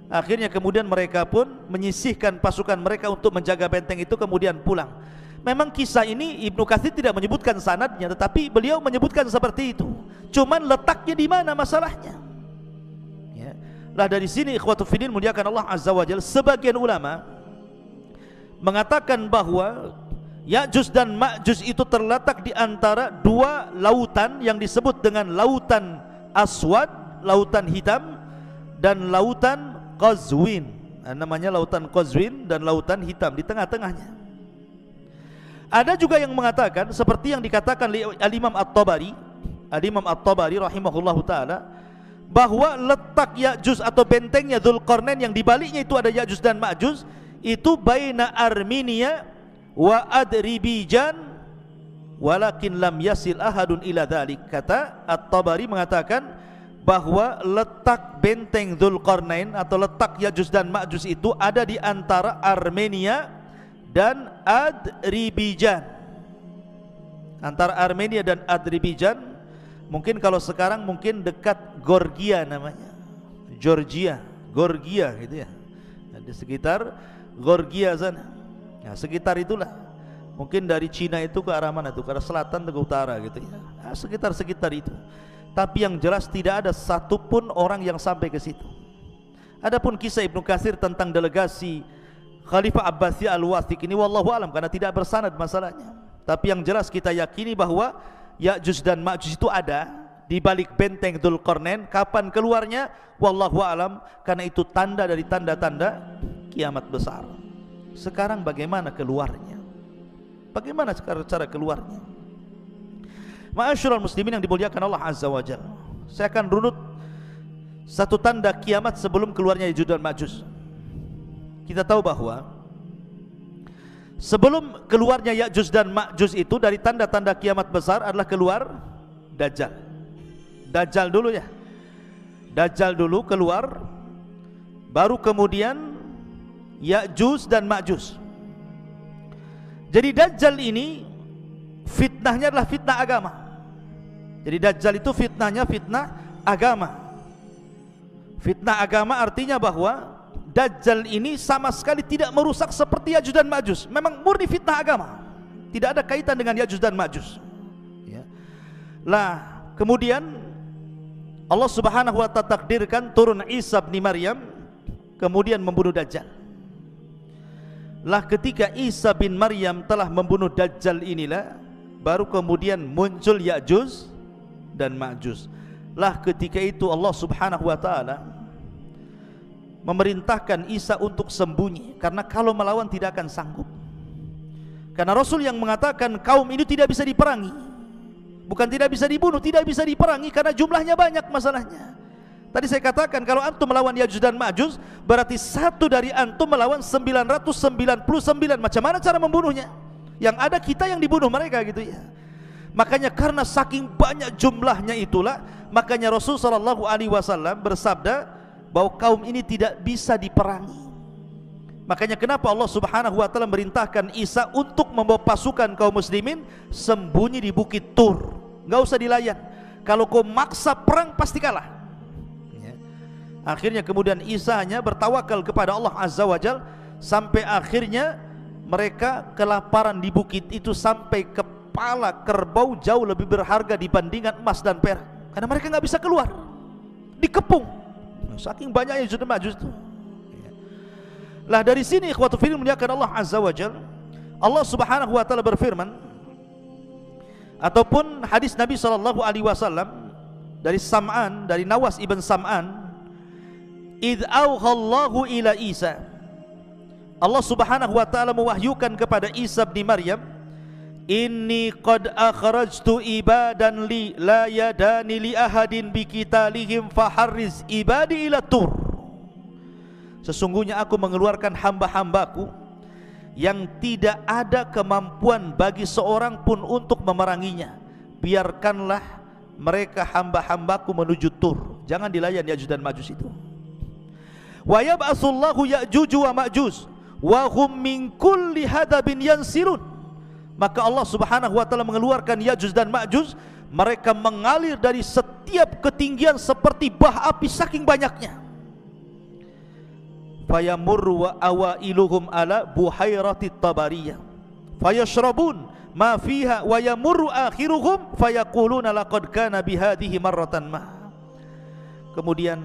Speaker 1: Akhirnya kemudian mereka pun menyisihkan pasukan mereka untuk menjaga benteng itu, kemudian pulang. Memang kisah ini Ibnu Katsir tidak menyebutkan sanadnya, tetapi beliau menyebutkan seperti itu. Cuman letaknya di mana masalahnya? Lah dari sini ikhwatu fiddin muliakan Allah Azza wa Jalla, sebagian ulama mengatakan bahwa Ya'juj dan Ma'juj itu terletak di antara dua lautan yang disebut dengan lautan Aswad, lautan hitam, dan lautan Qazwin. Namanya lautan Qazwin dan lautan hitam, di tengah-tengahnya. Ada juga yang mengatakan seperti yang dikatakan oleh Al-Imam At-Tabari, Al-Imam At-Tabari rahimahullahu taala, bahwa letak Ya'juj atau bentengnya Dzulqarnain yang dibaliknya itu ada Ya'juj dan Ma'juj, itu baina Armenia wa Adribijan walakin lam yasil ahadun ila dzalik. Kata At-Tabari mengatakan bahwa letak benteng Dzulqarnain atau letak Ya'juj dan Ma'juj itu ada di antara Armenia dan Adribijan. Antara Armenia dan Adribijan, mungkin kalau sekarang mungkin dekat Georgia namanya, Georgia gitu ya, di sekitar Georgia sana. Nah, sekitar itulah. Mungkin dari Cina itu ke arah mana tuh? Ke arah selatan ke utara gitu ya. Nah, sekitar itu. Tapi yang jelas tidak ada satupun orang yang sampai ke situ. Adapun kisah Ibnu Katsir tentang delegasi Khalifah Abbasiyah Al-Wathiq ini wallahu alam, karena tidak bersanad masalahnya. Tapi yang jelas kita yakini bahwa Ya'juj dan Ma'juj itu ada di balik benteng Dzulqarnain. Kapan keluarnya? Wallahu alam, karena itu tanda dari tanda-tanda kiamat besar. Sekarang bagaimana keluarnya? Bagaimana cara keluarnya? Ma'asyiral muslimin yang dimuliakan Allah Azza wa Jalla, saya akan runut satu tanda kiamat sebelum keluarnya Ya'juj dan Ma'juj. Kita tahu bahwa sebelum keluarnya Ya'juj dan Ma'juj itu dari tanda-tanda kiamat besar adalah keluar Dajjal. Dajjal dulu ya. Dajjal dulu keluar, baru kemudian Ya'juj dan Ma'juj. Jadi Dajjal ini fitnahnya adalah fitnah agama. Jadi Dajjal itu fitnahnya fitnah agama. Fitnah agama artinya bahwa Dajjal ini sama sekali tidak merusak seperti Ya'juj dan Ma'juj. Memang murni fitnah agama, tidak ada kaitan dengan Ya'juj dan Ma'juj ya. Lah kemudian Allah subhanahu wa ta'ala takdirkan turun Isa bin Maryam, kemudian membunuh Dajjal. Lah ketika Isa bin Maryam telah membunuh Dajjal inilah baru kemudian muncul Ya'juj dan Ma'juj. Lah ketika itu Allah subhanahu wa ta'ala memerintahkan Isa untuk sembunyi, karena kalau melawan tidak akan sanggup. Karena Rasul yang mengatakan kaum ini tidak bisa diperangi, bukan tidak bisa dibunuh, tidak bisa diperangi karena jumlahnya banyak masalahnya. Tadi saya katakan kalau antum melawan Ya'juj dan Ma'juj berarti satu dari antum melawan 999. Macam mana cara membunuhnya? Yang ada kita yang dibunuh mereka gitu ya. Makanya karena saking banyak jumlahnya itulah, makanya Rasul sallallahu alaihi wasallam bersabda bahwa kaum ini tidak bisa diperangi. Makanya kenapa Allah subhanahu wa ta'ala merintahkan Isa untuk membawa pasukan kaum muslimin sembunyi di Bukit Tur. Gak usah dilayan. Kalau kau maksa perang pasti kalah ya. Akhirnya kemudian Isa hanya bertawakal kepada Allah azza wa jal, sampai akhirnya mereka kelaparan di bukit itu sampai kepala kerbau jauh lebih berharga dibandingkan emas dan perak, karena mereka nggak bisa keluar, dikepung saking banyaknya Ya'juj dan Ma'juj itu. Lah dari sini ikhwatu fillah muliakan Allah azza wa jalla, Allah subhanahu wa ta'ala berfirman, ataupun hadis Nabi sallallahu alaihi wasallam dari Sam'an, dari Nawas ibn Sam'an, idh awhallahu ila Isa, Allah subhanahu wa ta'ala mewahyukan kepada Isa bin Maryam, inni qad akhrajtu ibadan li la yadani li ahadin biqitalihim faharriz ibadi ila tur. Sesungguhnya aku mengeluarkan hamba-hambaku yang tidak ada kemampuan bagi seorang pun untuk memeranginya. Biarkanlah mereka hamba-hambaku menuju Tur. Jangan dilayan Ya'juj dan Ma'juj itu. Wa yab'atsullahu Ya'juj wa Ma'juj wa hum min kulli hadabin yansirun. Maka Allah subhanahu wa ta'ala mengeluarkan Ya'juj dan Ma'juj, mereka mengalir dari setiap ketinggian seperti bah api saking banyaknya. Fayamurru wa awailuhum ala buhairati tabariyah fayashrabun ma fiha wa yamurru akhiruhum fayaquluna laqad kana bihadhihi marratan ma. Kemudian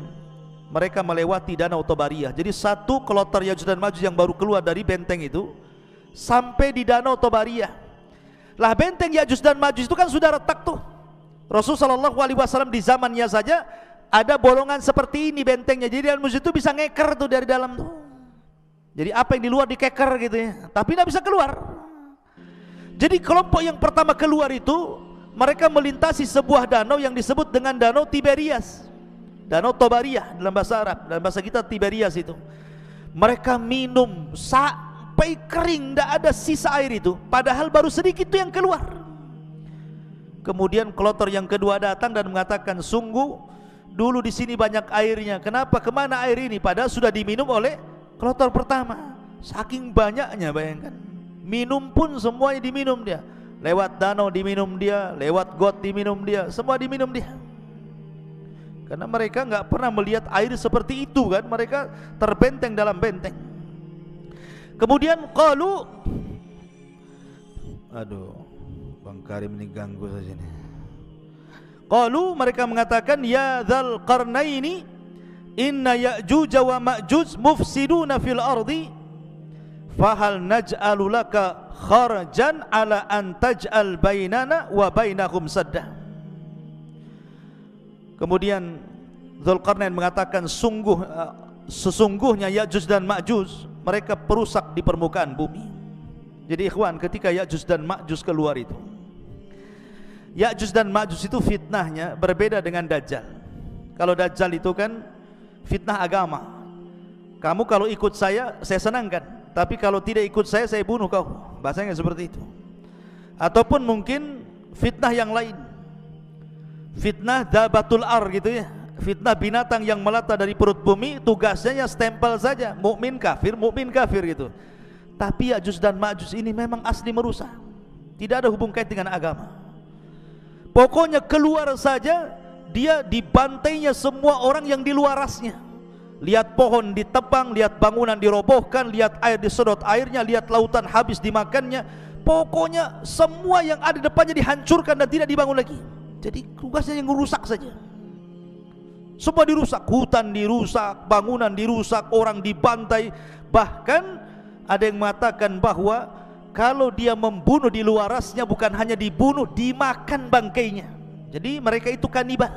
Speaker 1: mereka melewati danau Tabariyah. Jadi satu kloter Ya'juj dan Ma'juj yang baru keluar dari benteng itu sampai di danau Tabariyah. Lah benteng Ya'juj dan Ma'juj itu kan sudah retak tuh. Rasulullah SAW di zamannya saja ada bolongan seperti ini bentengnya. Jadi dalam musuh itu bisa ngeker tuh dari dalam tuh. Jadi apa yang di luar dikeker gitu ya, tapi tidak bisa keluar. Jadi kelompok yang pertama keluar itu mereka melintasi sebuah danau yang disebut dengan Danau Tiberias, Danau Tabariyah dalam bahasa Arab, dalam bahasa kita Tiberias itu. Mereka minum sampai kering, tidak ada sisa air itu, padahal baru sedikit itu yang keluar. Kemudian kloter yang kedua datang dan mengatakan, sungguh dulu di sini banyak airnya, kenapa kemana air ini? Padahal sudah diminum oleh kloter pertama. Saking banyaknya, bayangkan, minum pun semuanya diminum dia. Lewat danau diminum dia, lewat got diminum dia, semua diminum dia. Karena mereka nggak pernah melihat air seperti itu kan, mereka terbenteng dalam benteng. Kemudian qalu, aduh, Bang Karim ini ganggu saja nih. Qalu, mereka mengatakan, ya dzal qarnaini inna Ya'juj wa Ma'juj mufsiduna fil ardi fahal naj'alu laka kharajan ala an taj'al bainana wa bainahum sadda. Kemudian Dzulqarnain mengatakan, sesungguhnya Ya'juj dan Ma'juj mereka perusak di permukaan bumi. Jadi ikhwan, ketika Ya'juj dan Ma'juj keluar itu, Ya'juj dan Ma'juj itu fitnahnya berbeda dengan Dajjal. Kalau Dajjal itu kan fitnah agama. Kamu kalau ikut saya senangkan, tapi kalau tidak ikut saya bunuh kau. Bahasanya seperti itu. Ataupun mungkin fitnah yang lain, fitnah dabatul ar gitu ya, fitnah binatang yang melata dari perut bumi, tugasnya stempel saja, mukmin kafir gitu. Tapi Ya'juj dan Ma'juj ini memang asli merusak, tidak ada hubung kait dengan agama. Pokoknya keluar saja, dia dibantainya semua orang yang di luarasnya. Lihat pohon ditebang, lihat bangunan dirobohkan, lihat air disedot airnya, lihat lautan habis dimakannya. Pokoknya semua yang ada di depannya dihancurkan dan tidak dibangun lagi. Jadi tugasnya yang merusak saja. Semua dirusak, hutan dirusak, bangunan dirusak, orang dibantai. Bahkan ada yang mengatakan bahwa kalau dia membunuh di luarasnya, bukan hanya dibunuh, dimakan bangkainya. Jadi mereka itu kanibal,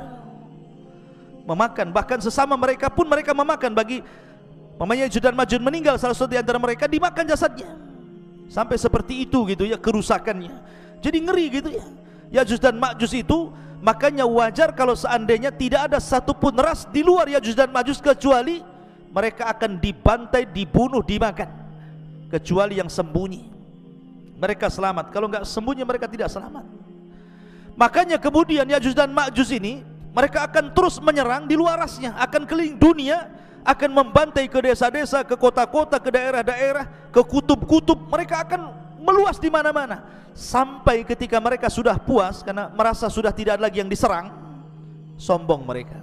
Speaker 1: memakan, bahkan sesama mereka pun mereka memakan. Bagi mamanya Ya'juj dan Ma'juj meninggal salah satu di antara mereka, dimakan jasadnya. Sampai seperti itu gitu ya kerusakannya. Jadi ngeri gitu ya Ya'juj dan Ma'juj itu. Makanya wajar kalau seandainya tidak ada satupun ras di luar Ya'juj dan Ma'juj, kecuali mereka akan dibantai, dibunuh, dimakan. Kecuali yang sembunyi, mereka selamat. Kalau enggak sembunyi, mereka tidak selamat. Makanya kemudian Ya'juj dan Ma'juj ini mereka akan terus menyerang di luarasnya, akan keliling dunia, akan membantai ke desa-desa, ke kota-kota, ke daerah-daerah, ke kutub-kutub. Mereka akan meluas di mana-mana. Sampai ketika mereka sudah puas karena merasa sudah tidak ada lagi yang diserang, sombong mereka.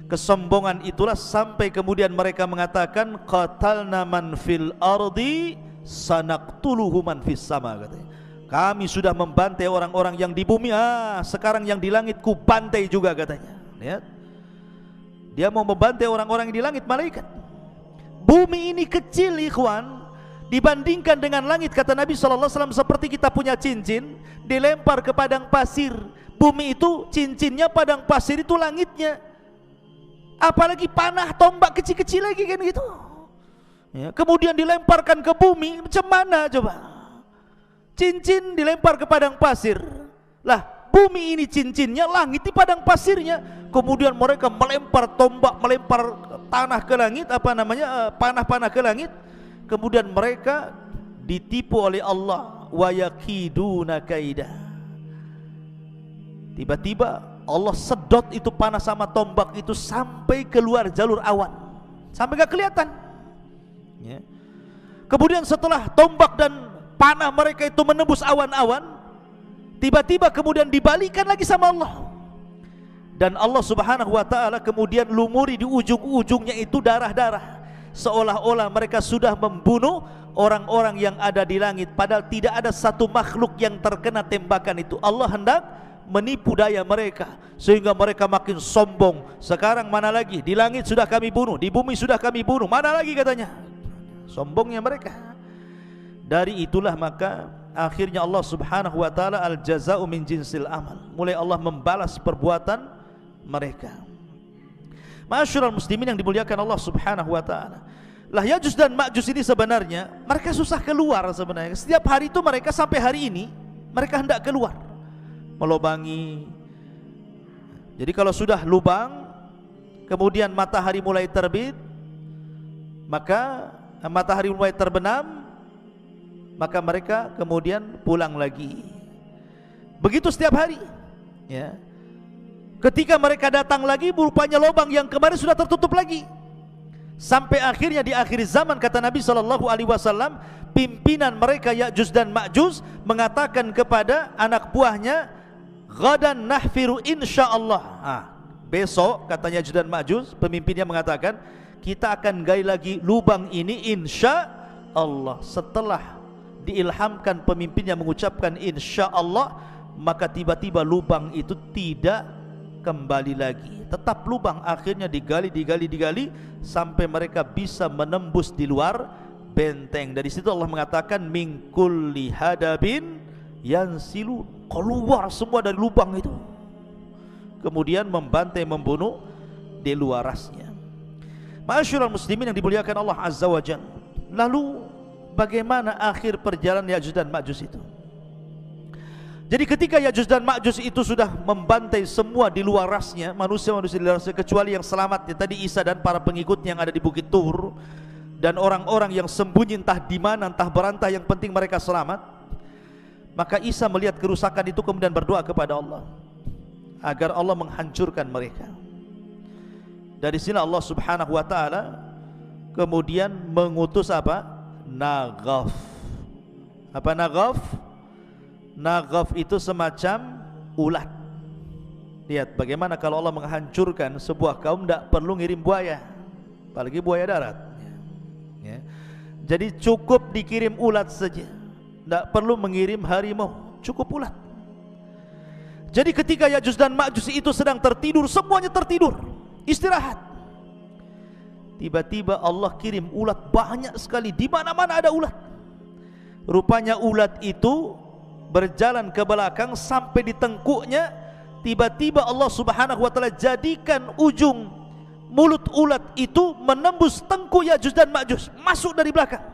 Speaker 1: Kesombongan itulah sampai kemudian mereka mengatakan, qatalna man fil ardi sanaqtuluhu man fis sama, katanya. Kami sudah membantai orang-orang yang di bumi, sekarang yang di langit ku bantai juga, katanya. Lihat, dia mau membantai orang-orang yang di langit, malaikat. Bumi ini kecil ikhwan, dibandingkan dengan langit, kata Nabi SAW, seperti kita punya cincin dilempar ke padang pasir. Bumi itu cincinnya, padang pasir itu langitnya. Apalagi panah tombak kecil-kecil lagi kan gitu ya. Kemudian dilemparkan ke bumi, macam mana coba? Cincin dilempar ke padang pasir. Lah, bumi ini cincinnya, langit di padang pasirnya. Kemudian mereka melempar tombak, melempar tanah ke langit, panah-panah ke langit. Kemudian mereka ditipu oleh Allah. Wa yakiduna kaida. Tiba-tiba Allah sedot itu panah sama tombak itu sampai keluar jalur awan, sampai gak kelihatan ya. Kemudian setelah tombak dan panah mereka itu menembus awan-awan, tiba-tiba kemudian dibalikan lagi sama Allah. Dan Allah Subhanahu wa ta'ala kemudian lumuri di ujung-ujungnya itu darah-darah, seolah-olah mereka sudah membunuh orang-orang yang ada di langit, padahal tidak ada satu makhluk yang terkena tembakan itu. Allah hendak menipu daya mereka sehingga mereka makin sombong. Sekarang mana lagi, di langit sudah kami bunuh, di bumi sudah kami bunuh, mana lagi katanya. Sombongnya mereka. Dari itulah maka akhirnya Allah Subhanahu wa ta'ala, al jaza'u min jinsil amal, mulai Allah membalas perbuatan mereka. Ma'asyiral muslimin yang dimuliakan Allah Subhanahu wa ta'ala, lah Ya'juj dan Ma'juj ini sebenarnya mereka susah keluar sebenarnya. Setiap hari itu mereka, sampai hari ini mereka hendak keluar, melobangi. Jadi kalau sudah lubang, kemudian matahari mulai terbit, maka matahari mulai terbenam, maka mereka kemudian pulang lagi. Begitu setiap hari ya. Ketika mereka datang lagi, rupanya lubang yang kemarin sudah tertutup lagi. Sampai akhirnya di akhir zaman, kata Nabi SAW, pimpinan mereka Ya'juj dan Ma'juj mengatakan kepada anak buahnya, ghadan nahfiru insyaallah. Besok, katanya Ya'juj dan Ma'juj, pemimpinnya mengatakan, kita akan gali lagi lubang ini insya Allah. Setelah diilhamkan pemimpinnya mengucapkan insya Allah, maka tiba-tiba lubang itu tidak kembali lagi, tetap lubang. Akhirnya digali sampai mereka bisa menembus di luar benteng. Dari situ Allah mengatakan min kulli hadabin yansilu, keluar semua dari lubang itu, kemudian membantai, membunuh di luarasnya. Ma'asyiral muslimin yang dimuliakan Allah Azza wa Jalla, lalu bagaimana akhir perjalanan Ya'juj dan Ma'juj itu? Jadi ketika Ya'juj dan Ma'juj itu sudah membantai semua di luar rasnya, manusia-manusia di luar rasnya, kecuali yang selamat ya tadi Isa dan para pengikutnya yang ada di Bukit Tur, dan orang-orang yang sembunyi entah di mana, entah berantai, yang penting mereka selamat. Maka Isa melihat kerusakan itu kemudian berdoa kepada Allah agar Allah menghancurkan mereka. Dari sini Allah Subhanahu wa taala kemudian mengutus apa? Naghaf. Apa naghaf? Naghaf itu semacam ulat. Lihat bagaimana kalau Allah menghancurkan sebuah kaum tidak perlu ngirim buaya, apalagi buaya darat ya. Jadi cukup dikirim ulat saja, tidak perlu mengirim harimau, cukup ulat. Jadi ketika Ya'juj dan Ma'juj itu sedang tertidur, semuanya tertidur, istirahat, tiba-tiba Allah kirim ulat banyak sekali, di mana-mana ada ulat. Rupanya ulat itu berjalan ke belakang sampai di tengkuknya. Tiba-tiba Allah Subhanahu wa taala jadikan ujung mulut ulat itu menembus tengkuk Ya'juj dan Ma'juj, masuk dari belakang,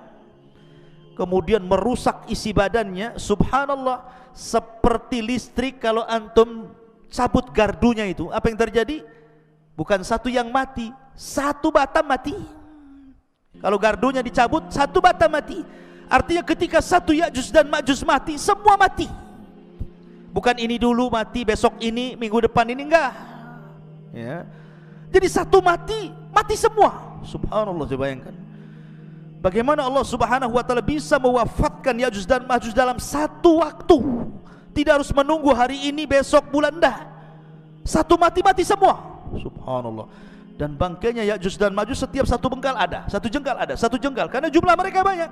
Speaker 1: kemudian merusak isi badannya. Subhanallah, seperti listrik kalau antum cabut gardunya itu, apa yang terjadi? Bukan satu yang mati, satu batang mati. Kalau gardunya dicabut, satu batang mati. Artinya ketika satu Ya'juj dan Ma'juj mati, semua mati. Bukan ini dulu mati, besok ini, minggu depan ini, enggak ya. Jadi satu mati, mati semua. Subhanallah, coba bayangkan bagaimana Allah Subhanahu wa taala bisa mewafatkan Ya'juj dan Ma'juj dalam satu waktu. Tidak harus menunggu hari ini, besok, bulan, enggak. Satu mati semua. Subhanallah. Dan bangkainya Ya'juj dan Ma'juj setiap satu bengkal ada, satu jengkal ada, satu jengkal, karena jumlah mereka banyak.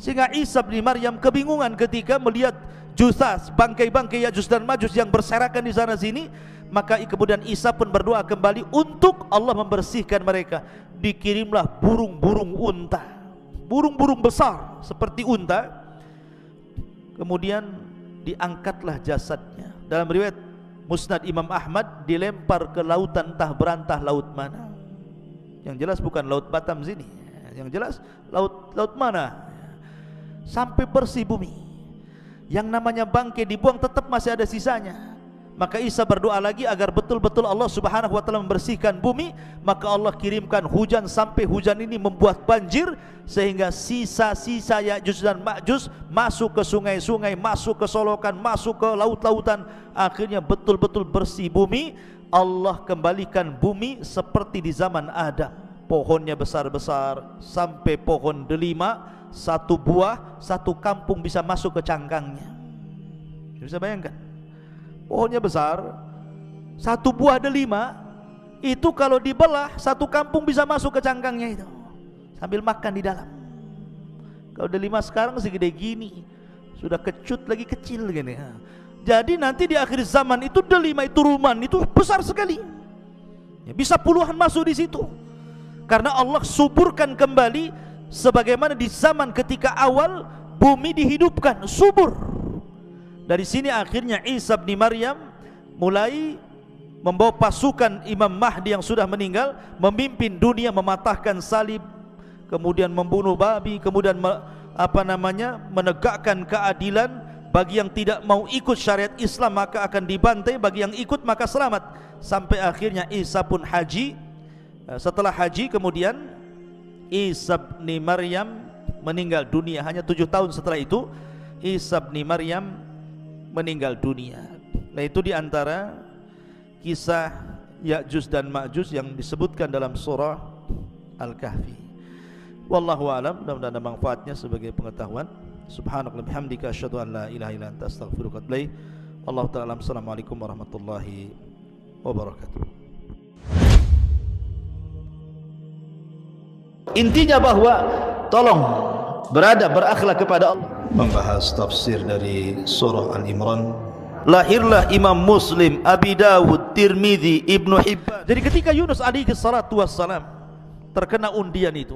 Speaker 1: Sehingga Isa bin Maryam kebingungan ketika melihat jusas, bangkai-bangkai Ya'juj dan Ma'juj yang berserakan di sana sini. Maka kemudian Isa pun berdoa kembali untuk Allah membersihkan mereka. Dikirimlah burung-burung unta, burung-burung besar seperti unta. Kemudian diangkatlah jasadnya. Dalam riwayat Musnad Imam Ahmad, dilempar ke lautan entah berantah laut mana. Yang jelas bukan laut Batam sini, yang jelas laut mana, sampai bersih bumi. Yang namanya bangkai dibuang tetap masih ada sisanya. Maka Isa berdoa lagi agar betul-betul Allah Subhanahu wa taala membersihkan bumi. Maka Allah kirimkan hujan, sampai hujan ini membuat banjir, sehingga sisa-sisa Ya'juj dan Ma'juj masuk ke sungai-sungai, masuk ke solokan, masuk ke laut-lautan. Akhirnya betul-betul bersih bumi. Allah kembalikan bumi seperti di zaman Adam. Pohonnya besar-besar, sampai pohon delima, satu buah, satu kampung bisa masuk ke cangkangnya. Bisa bayangkan, pohonnya besar, satu buah delima itu kalau dibelah, satu kampung bisa masuk ke cangkangnya itu, sambil makan di dalam. Kalau delima sekarang segede gini, sudah kecut lagi, kecil gini. Jadi nanti di akhir zaman itu delima itu, ruman itu besar sekali, ya, bisa puluhan masuk di situ. Karena Allah suburkan kembali sebagaimana di zaman ketika awal bumi dihidupkan, subur. Dari sini akhirnya Isa bin Maryam mulai membawa pasukan Imam Mahdi yang sudah meninggal, memimpin dunia, mematahkan salib, kemudian membunuh babi, kemudian menegakkan keadilan. Bagi yang tidak mau ikut syariat Islam maka akan dibantai, bagi yang ikut maka selamat. Sampai akhirnya Isa pun haji. Setelah haji kemudian Isa bin Maryam meninggal dunia. Hanya 7 tahun setelah itu Isa bin Maryam meninggal dunia. Nah, itu diantara kisah Ya'juj dan Ma'juj yang disebutkan dalam surah Al-Kahfi. Wallahu a'lam, mudah-mudahan ada manfaatnya sebagai pengetahuan. Subhanakallahumma bihamdika asyhadu an la ilaha illa anta astaghfiruka wa atubu ilaik. Wallahu ta'ala. Assalamualaikum warahmatullahi wabarakatuh. Intinya bahwa tolong berakhlak kepada Allah. Membahas tafsir dari surah Al-Imran. Lahirlah Imam Muslim, Abi Dawud, Tirmidzi, Ibnu Hibban. Jadi ketika Yunus alaihi salatu wassalam terkena undian itu,